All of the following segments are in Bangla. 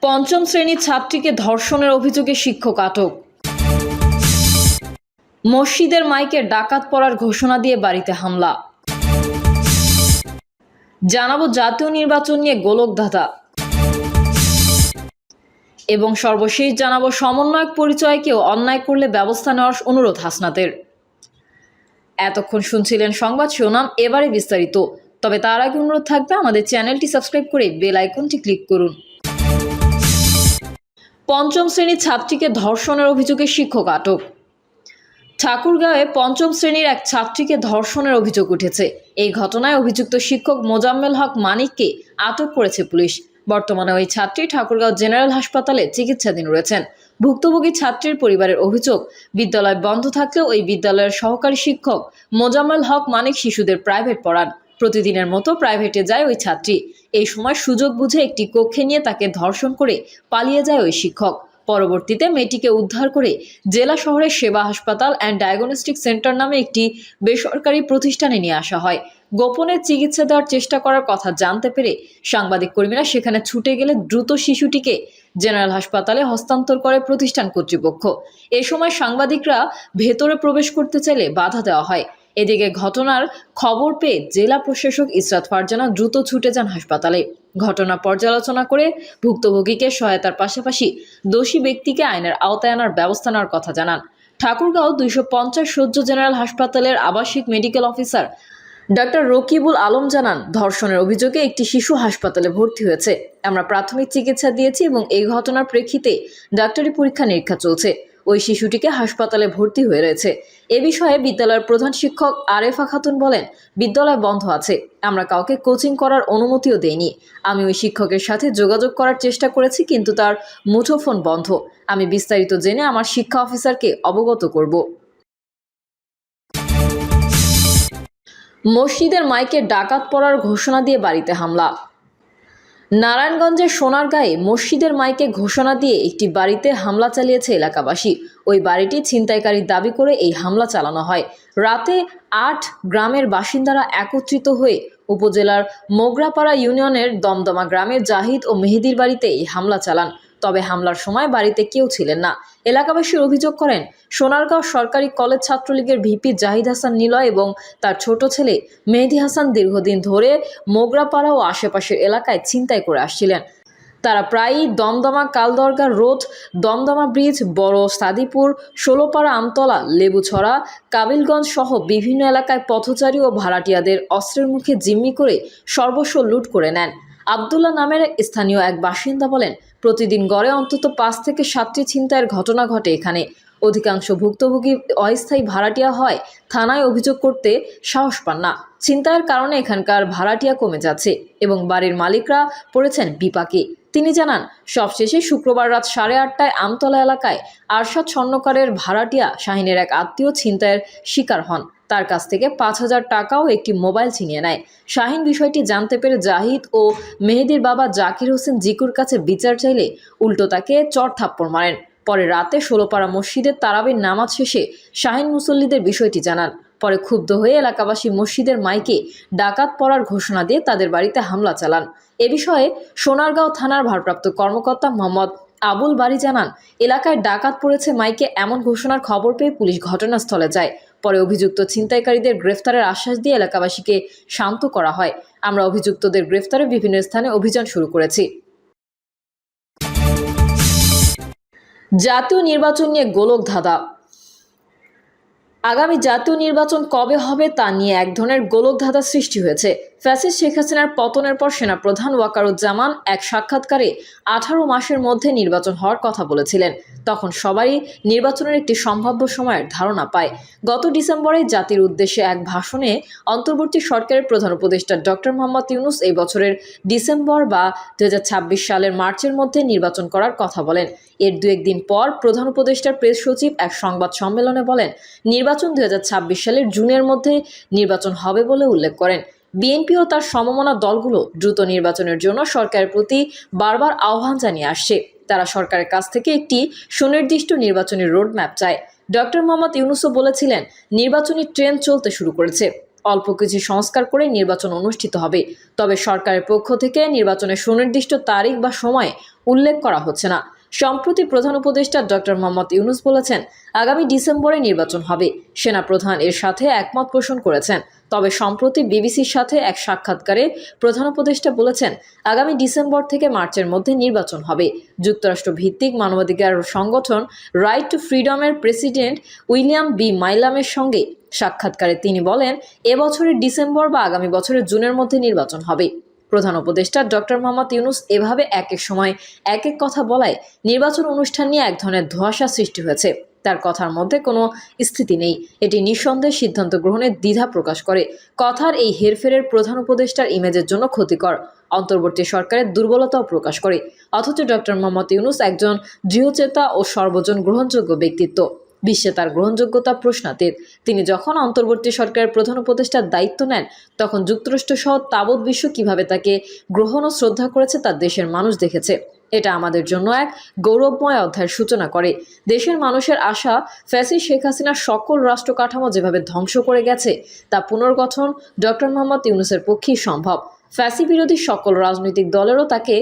পঞ্চম শ্রেণীর ছাত্রীকে ধর্ষণের অভিযোগে শিক্ষক আটক। মসজিদের মাইকে ডাকাত পড়ার ঘোষণা দিয়ে বাড়িতে হামলা। জানাবো জাতীয় নির্বাচন নিয়ে গোলকধাঁধা এবং সর্বশেষ জানাবো সমন্বয়ক পরিচয়কেও অন্যায় করলে ব্যবস্থা নেওয়ার অনুরোধ হাসনাতের। এতক্ষণ শুনছিলেন সংবাদ শিরোনাম, এবারে বিস্তারিত। তবে তার আগে অনুরোধ থাকবে আমাদের চ্যানেলটি সাবস্ক্রাইব করে বেল আইকনটি ক্লিক করুন। পঞ্চম শ্রেণীর ছাত্রীকে ধর্ষণের অভিযোগে শিক্ষক আটক। ঠাকুরগাঁওয়ে পঞ্চম শ্রেণীর এক ছাত্রীকে ধর্ষণের অভিযোগ উঠেছে। এই ঘটনায় অভিযুক্ত শিক্ষক মোজাম্মেল হক মানিককে আটক করেছে পুলিশ। বর্তমানে ওই ছাত্রী ঠাকুরগাঁও জেনারেল হাসপাতালে চিকিৎসাধীন রয়েছেন। ভুক্তভোগী ছাত্রীর পরিবারের অভিযোগ, বিদ্যালয় বন্ধ থাকলেও ওই বিদ্যালয়ের সহকারী শিক্ষক মোজাম্মেল হক মানিক শিশুদের প্রাইভেট পড়ান। প্রতিদিনের মতো প্রাইভেটে যায় ওই ছাত্রী। এই সময় সুযোগ বুঝে একটি কক্ষে নিয়ে তাকে ধর্ষণ করে পালিয়ে যায় ওই শিক্ষক। পরবর্তীতে মেয়েটিকে উদ্ধার করে জেলা শহরের সেবা হাসপাতাল অ্যান্ড ডায়াগনস্টিক সেন্টার নামে একটি বেসরকারি প্রতিষ্ঠানে নিয়ে আসা হয়। গোপনে চিকিৎসা দেওয়ার চেষ্টা করার কথা জানতে পেরে সাংবাদিক কর্মীরা সেখানে ছুটে গেলে দ্রুত শিশুটিকে জেনারেল হাসপাতালে হস্তান্তর করে প্রতিষ্ঠান কর্তৃপক্ষ। এ সময় সাংবাদিকরা ভেতরে প্রবেশ করতে চাইলে বাধা দেওয়া হয়। এদিকে ঘটনার খবর পেয়ে জেলা প্রশাসক ইসরাত ফারজানা দ্রুত ছুটে যান হাসপাতালে। ঘটনা পর্যালোচনা করে ভুক্তভোগীকে সহায়তার পাশাপাশি দোষী ব্যক্তিকে আইনের আওতায় আনার ব্যবস্থা নেওয়ার কথা জানান। ঠাকুরগাঁও 250 সহ্য জেনারেল হাসপাতালের আবাসিক medical officer doctor Rakibul Alam জানান, ধর্ষণের অভিযোগে একটি শিশু হাসপাতালে ভর্তি হয়েছে। আমরা প্রাথমিক চিকিৎসা দিয়েছি এবং এই ঘটনার প্রেক্ষিতে ডাক্তারি পরীক্ষা নিরীক্ষা চলছে। ওই শিশুটিকে হাসপাতালে ভর্তি হয়ে রয়েছে। এ বিষয়ে বিদ্যালয়ের প্রধান শিক্ষক আরেফা খাতুন বলেন, বিদ্যালয় বন্ধ আছে, আমরা কাউকে কোচিং করার অনুমতিও দেইনি। আমি ওই শিক্ষকের সাথে যোগাযোগ করার চেষ্টা করেছি, কিন্তু তার মুঠোফোন বন্ধ। আমি বিস্তারিত জেনে আমার শিক্ষা অফিসারকে অবগত করব। মসজিদের মাইকে ডাকাত পড়ার ঘোষণা দিয়ে বাড়িতে হামলা। নারায়ণগঞ্জের সোনারগাঁয়ে মসজিদের মাইকে ঘোষণা দিয়ে একটি বাড়িতে হামলা চালিয়েছে এলাকাবাসী। ওই বাড়িটি ছিনতাইকারীর দাবি করে এই হামলা চালানো হয়। রাতে 8 গ্রামের বাসিন্দারা একত্রিত হয়ে উপজেলার মোগরাপাড়া ইউনিয়নের দমদমা গ্রামের জাহিদ ও মেহেদির বাড়িতে এই হামলা চালান। তবে হামলার সময় বাড়িতে কেউ ছিলেন না। এলাকাবাসীর অভিযোগ করেন, সোনারগাঁও সরকারি কলেজ ছাত্রলীগের ভিপি জাহিদ হাসান নিলয় এবং তার ছোট ছেলে মেহেদি হাসান দীর্ঘদিন ধরে মোগরাপাড়া ও আশেপাশের এলাকায় ছিনতাই করে আসছিলেন। তারা প্রায়ই দমদমা কালদরগা রোড, দমদমা ব্রিজ, বড় সাদিপুর, ষোলপাড়া আমতলা, লেবুছড়া, কাবিলগঞ্জ সহ বিভিন্ন এলাকায় পথচারী ও ভাড়াটিয়াদের অস্ত্রের মুখে জিম্মি করে সর্বস্ব লুট করে নেন। আবদুল্লাহ নামের স্থানীয় এক বাসিন্দা বলেন, প্রতিদিন গড়ে অন্তত 5 থেকে 7টি ছিনতাইয়ের ঘটনা ঘটে এখানে। অধিকাংশ ভুক্তভোগী অস্থায়ী ভাড়াটিয়া হয়, থানায় অভিযোগ করতে সাহস পান না। ছিনতাইয়ের কারণে এখানকার ভাড়াটিয়া কমে যাচ্ছে এবং বাড়ির মালিকরা পড়েছেন বিপাকে। তিনি জানান, সবশেষে শুক্রবার রাত 8:30টায় আমতলা এলাকায় আরশাদ স্বর্ণকারের ভাড়াটিয়া শাহিনের এক আত্মীয় ছিনতাইয়ের শিকার হন। তার কাছ থেকে 5,000 টাকা ও একটি মোবাইল ছিনিয়ে নেয়। শাহিন বিষয়টি জানতে পেরে জাহিদ ও মেহেদির বাবা জাকির হোসেন জিকুর কাছে বিচার চাইলে উল্টো তাকে চড় থাপ্পড় মারেন। পরে রাতে ষোলপাড়া মসজিদের তারাবির নামাজ শেষে শাহিন মুসল্লিদের বিষয়টি জানান। পরে ক্ষুব্ধ হয়ে এলাকাবাসী মসজিদের মাইকে ডাকাত পড়ার ঘোষণা দিয়ে তাদের বাড়িতে হামলা চালান। এ বিষয়ে সোনারগাঁও থানার ভারপ্রাপ্ত কর্মকর্তা মোহাম্মদ আবুল বারী জানান, এলাকায় ডাকাত পড়েছে মাইকে এমন ঘোষণার খবর পেয়ে পুলিশ ঘটনাস্থলে যায়। পরে অভিযুক্ত ছিনতাইকারীদের গ্রেফতারের আশ্বাস দিয়ে এলাকাবাসীকে শান্ত করা হয়। আমরা অভিযুক্তদের গ্রেফতারে বিভিন্ন স্থানে অভিযান শুরু করেছি। জাতীয় নির্বাচন নিয়ে গোলকধাঁধা। আগামী জাতীয় নির্বাচন কবে হবে তা নিয়ে এক ধরনের গোলকধাঁধা সৃষ্টি হয়েছে। ফ্যাসিস্ট শেখ হাসিনার পতনের পর সেনাপ্রধান ওয়াকারুজ্জামান এক সাক্ষাৎকারে 18 মাসের মধ্যে নির্বাচন হওয়ার কথা বলেছিলেন। তখন সবারই নির্বাচনের একটি সম্ভাব্য সময়ের ধারণা পায়। গত ডিসেম্বরে জাতির উদ্দেশ্যে এক ভাষণে অন্তর্বর্তী সরকারের প্রধান উপদেষ্টা ডক্টর মোহাম্মদ ইউনূস এই বছরের ডিসেম্বর বা 2026 সালের মার্চের মধ্যে নির্বাচন করার কথা বলেন। এর 2-1 দিন পর প্রধান উপদেষ্টার প্রেস সচিব এক সংবাদ সম্মেলনে বলেন, নির্বাচন 2026 সালের জুনের মধ্যে নির্বাচন হবে বলে উল্লেখ করেন। বিএনপি ও তার সমমনা দলগুলো দ্রুত নির্বাচনের জন্য সরকারের প্রতি বারবার আহ্বান জানিয়ে আসছে। তারা সরকারের কাছ থেকে একটি সুনির্দিষ্ট নির্বাচনী রোডম্যাপ চায়। ডক্টর মোহাম্মদ ইউনূসও বলেছিলেন, নির্বাচনী ট্রেন চলতে শুরু করেছে। অল্প কিছু সংস্কার করে নির্বাচন অনুষ্ঠিত হবে। তবে সরকারের পক্ষ থেকে নির্বাচনের সুনির্দিষ্ট তারিখ বা সময় উল্লেখ করা হচ্ছে না। সম্প্রতি প্রধান উপদেষ্টা ডক্টর মোহাম্মদ ইউনূস বলেছেন, আগামী ডিসেম্বরে নির্বাচন হবে। সেনাপ্রধান এর সাথে একমত পোষণ করেছেন। তবে সম্প্রতি বিবিসির সাথে এক সাক্ষাৎকারে প্রধান উপদেষ্টা বলেছেন, আগামী ডিসেম্বর থেকে মার্চের মধ্যে নির্বাচন হবে। যুক্তরাষ্ট্র ভিত্তিক মানবাধিকার সংগঠন রাইট টু ফ্রিডমের প্রেসিডেন্ট উইলিয়াম বি মাইলামের সঙ্গে সাক্ষাৎকারে তিনি বলেন, এবছরের ডিসেম্বর বা আগামী বছরের জুনের মধ্যে নির্বাচন হবে। প্রধান উপদেষ্টা ডক্টর মোহাম্মদ ইউনূস এভাবে এক এক সময় এক এক কথা বলায় নির্বাচন অনুষ্ঠান নিয়ে এক ধরনের ধোঁয়াশা সৃষ্টি হয়েছে। তার কথার মধ্যে কোনো স্থিতি নেই। এটি নিঃসন্দেহে সিদ্ধান্ত গ্রহণের দ্বিধা প্রকাশ করে। কথার এই হেরফেরের প্রধান উপদেষ্টার ইমেজের জন্য ক্ষতিকর, অন্তর্বর্তী সরকারের দুর্বলতাও প্রকাশ করে। অথচ ডক্টর মোহাম্মদ ইউনূস একজন দৃঢ়চেতা ও সর্বজন গ্রহণযোগ্য ব্যক্তিত্ব। বিশ্বে তার গ্রহণযোগ্যতা প্রশ্নাতীত। তিনি যখন অন্তর্বর্তী সরকারের প্রধান উপদেষ্টার দায়িত্ব নেন, তখন যুক্তরাষ্ট্র সহ তাবৎ বিশ্ব কিভাবে তাকে গ্রহণ ও শ্রদ্ধা করেছে তা দেশের মানুষ দেখেছে। এটা আমাদের জন্য এক গৌরবময় অধ্যায়ের সূচনা করে। দেশের মানুষের আশা, ফ্যাসিস্ট শেখ হাসিনার সকল রাষ্ট্র কাঠামো যেভাবে ধ্বংস করে গেছে, তা পুনর্গঠন ডক্টর মোহাম্মদ ইউনূসের পক্ষেই সম্ভব। ফ্যাসি বিরোধী সকল রাজনৈতিক দলেরও তাকে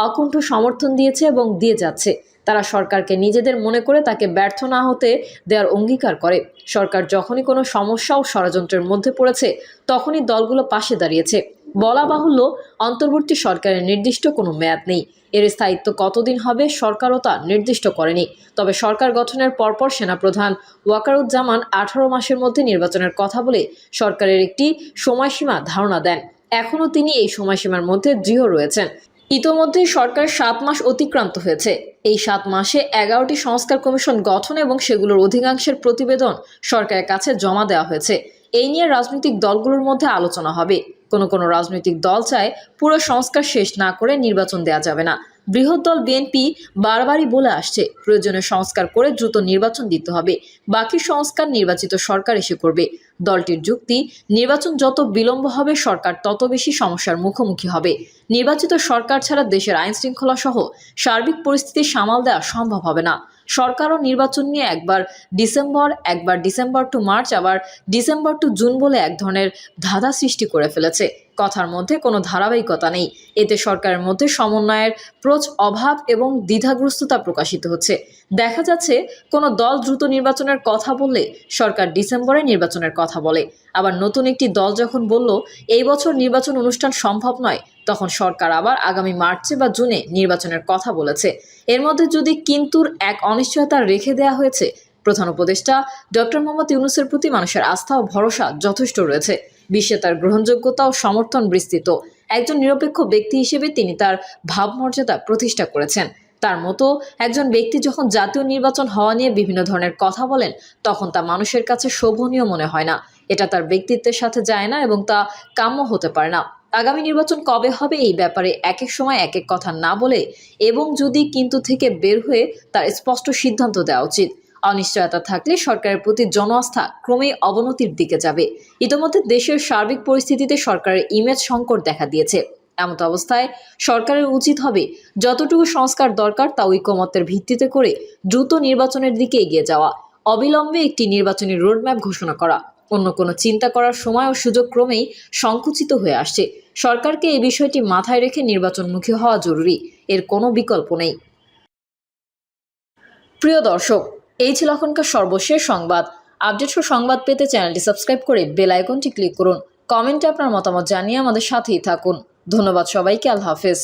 অকুণ্ঠ সমর্থন দিয়েছে এবং দিয়ে যাচ্ছে। তারা সরকারকে নিজেদের মনে করে তাকে ব্যর্থ না হতে দেওয়ার অঙ্গীকার করে। সরকার যখনই কোনো সমস্যা ও ষড়যন্ত্রের মধ্যে পড়েছে, তখনই দলগুলো পাশে দাঁড়িয়েছে। বলা বাহুল্য, অন্তর্বর্তী সরকারের নির্দিষ্ট কোনো মেয়াদ নেই। এর স্থায়িত্ব কতদিন হবে সরকারও তা নির্দিষ্ট করেনি। তবে সরকার গঠনের পরপর সেনাপ্রধান ওয়াকারুজ্জামান 18 মাসের মধ্যে নির্বাচনের কথা বলে সরকারের একটি সময়সীমা ধারণা দেন। এখনও তিনি এই সময়সীমার মধ্যে দৃঢ় রয়েছেন। ইতোমধ্যে সরকারের 7 মাস অতিক্রান্ত হয়েছে। এই 7 মাসে 11টি সংস্কার কমিশন গঠন এবং সেগুলোর অধিকাংশের প্রতিবেদন সরকারের কাছে জমা দেওয়া হয়েছে। এই নিয়ে রাজনৈতিক দলগুলোর মধ্যে আলোচনা হবে। কোনো রাজনৈতিক দল চায় পুরো সংস্কার শেষ না করে নির্বাচন দেওয়া যাবে না। বৃহৎ দল বিএনপি বারবারই বলে আসছে, প্রয়োজনীয় সংস্কার করে দ্রুত নির্বাচন দিতে হবে। বাকি সংস্কার নির্বাচিত সরকার এসে করবে। দলটির যুক্তি, নির্বাচন যত বিলম্ব হবে সরকার তত বেশি সমস্যার মুখোমুখি হবে। নির্বাচিত সরকার ছাড়া দেশের আইন শৃঙ্খলা সহ সার্বিক পরিস্থিতি সামাল দেওয়া সম্ভব হবে না। সরকারও নির্বাচন নিয়ে একবার ডিসেম্বর টু মার্চ, আবার ডিসেম্বর টু জুন বলে এক ধরনের ধাঁধা সৃষ্টি করে ফেলেছে। কথার মধ্যে কোনো ধারাবাহিকতা নেই। এতে সরকারের মধ্যে সমন্বয়ের অভাব এবং দ্বিধাগ্রস্ততা প্রকাশিত হচ্ছে। দেখা যাচ্ছে, কোনো দল দ্রুত নির্বাচনের কথা বললে সরকার ডিসেম্বরে নির্বাচনের কথা বলে। আবার নতুন একটি দল যখন বলল এই বছর নির্বাচন অনুষ্ঠান সম্ভব নয়, তখন সরকার আবার আগামী মার্চে বা জুনে নির্বাচনের কথা বলেছে। এর মধ্যে যদি কিন্তুর এক অনিশ্চয়তা রেখে দেওয়া হয়েছে। প্রধান উপদেষ্টা ডক্টর মোহাম্মদ ইউনূসের প্রতি মানুষের আস্থা ও ভরসা যথেষ্ট রয়েছে। বিশ্বে তার গ্রহণযোগ্যতা ও সমর্থন বিস্তৃত। একজন নিরপেক্ষ ব্যক্তি হিসেবে তিনি তার ভাবমর্যাদা প্রতিষ্ঠা করেছেন। তার মতো একজন ব্যক্তি যখন জাতীয় নির্বাচন হওয়া নিয়ে বিভিন্ন ধরনের কথা বলেন, তখন তা মানুষের কাছে শোভনীয় মনে হয় না। এটা তার ব্যক্তিত্বের সাথে যায় না এবং তা কাম্য হতে পারে না। আগামী নির্বাচন কবে হবে এই ব্যাপারে এক এক সময় এক এক কথা না বলে এবং যদি কিন্তু থেকে বের হয়ে তার স্পষ্ট সিদ্ধান্ত দেওয়া উচিত। অনিশ্চয়তা থাকলে সরকারের প্রতি জনআস্থা ক্রমেই অবনতির দিকে যাবে। ইতোমধ্যে দেশের সার্বিক পরিস্থিতিতে সরকারের ইমেজ সংকট দেখা দিয়েছে। এমত অবস্থায় সরকারের উচিত হবে যতটুকু সংস্কার দরকার তা ঐকমত্যের ভিত্তিতে করে দ্রুত নির্বাচনের দিকে এগিয়ে যাওয়া, অবিলম্বে একটি নির্বাচনী রোডম্যাপ ঘোষণা করা। অন্য কোনো চিন্তা করার সময় ও সুযোগ ক্রমেই সংকুচিত হয়ে আসছে। সরকারকে এই বিষয়টি মাথায় রেখে নির্বাচনমুখী হওয়া জরুরি। এর কোনো বিকল্প নেই। প্রিয় দর্শক, এই ছিল এখনকার সর্বশেষ সংবাদ। আপডেট ও সংবাদ পেতে চ্যানেলটি সাবস্ক্রাইব করে বেল আইকনটি ক্লিক করুন। কমেন্টে আপনার মতামত জানিয়ে আমাদের সাথেই থাকুন। ধন্যবাদ সবাইকে। আল্লাহ হাফেজ।